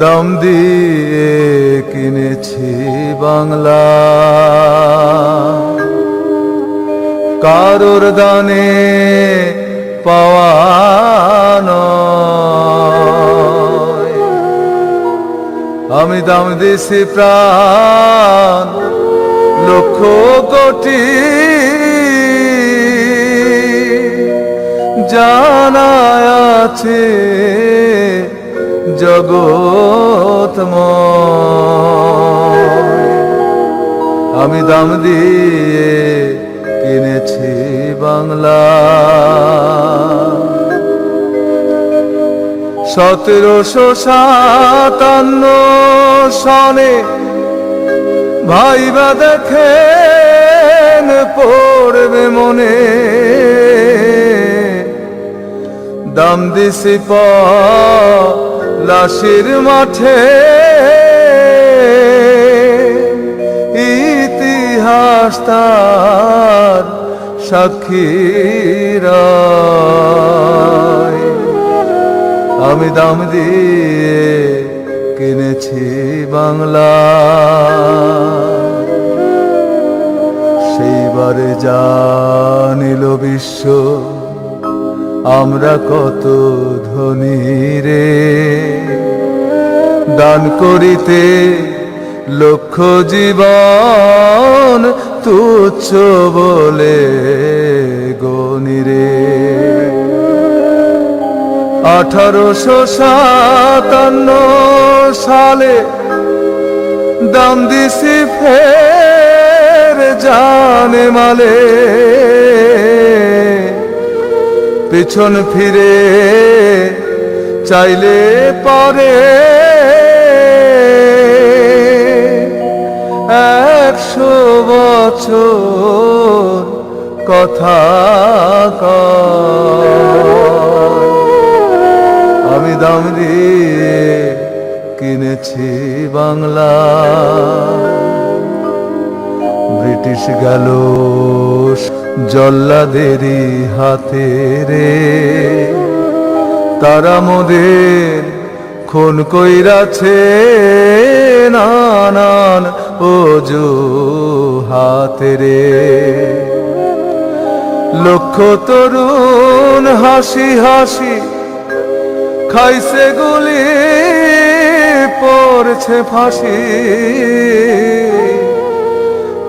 দাম দিয়ে কিনেছি বাংলা, কারোর দানে পাওয়া নয়। আমি দাম দিছি প্রাণ লক্ষ কোটি, জানা আছে জগৎময়। আমি দাম দিয়ে কিনেছি বাংলা। 1757 সনে ভাইবা দেখেন পড়বে মনে, দাম দিছি লাশের মাঠে, ইতিহাস তার সাক্ষীরা। আমি দাম দিয়ে কিনেছি বাংলা। সেইবারে জানিল বিশ্ব আমরা কত ধনী রে, দান করিতে লক্ষ জীবন তুচ্ছ বলে গনি রে। 1857 সালে দাম দিছি ফের জানে মালে, পিছন ফিরে চাইলে পরে 100 বছর কথা কয়। আমি দাম দিয়ে কিনেছি বাংলা। ব্রিটিশ গেল জল্লাদেরই হাতে রে, তারা মোদের খুন কইরাছে নানান অজুহাতে রে। লক্ষ তরুণ হাসি হাসি খাইছে গুলি, পড়ছে ফাঁসি,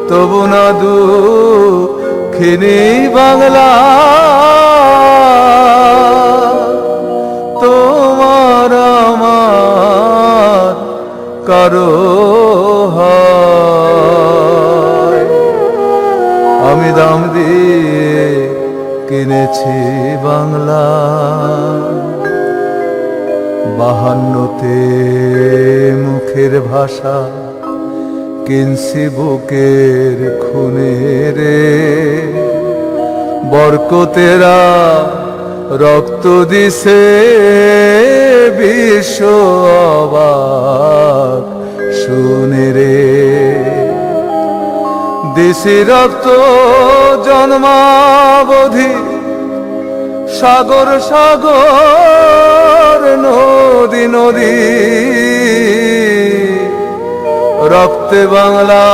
তবু না দুঃখিনী বাংলা। তোমার আমার কারো হয়। আমি দাম দিয়ে কিনেছি বাংলা। 52তে মুখের ভাষা কিনছি বুকের খুনে রে, বরকতেরা রক্ত দিছে বিশ্ব অবাক শুনে রে। দিছি রক্ত জন্মাবধি, সাগর সাগর নদী নদী, রক্তে বাংলা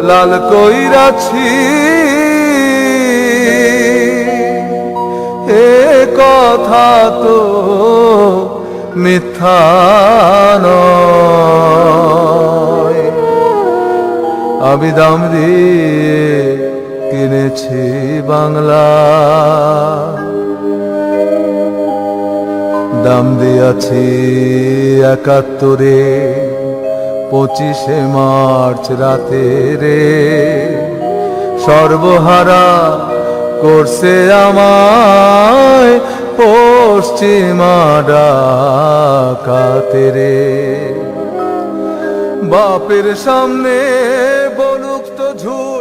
লাল কইরাছি। এ কথা তো মিথ্যা নয়। আমি দাম দিয়ে কিনেছি বাংলা। দাম দিয়াছি 71-এ 25শে মার্চ রাতে রে, সর্বহারা করছে আমায় পশ্চিমা ডাকাতে রে। বাপের সামনে বলুক তো ঝুঁ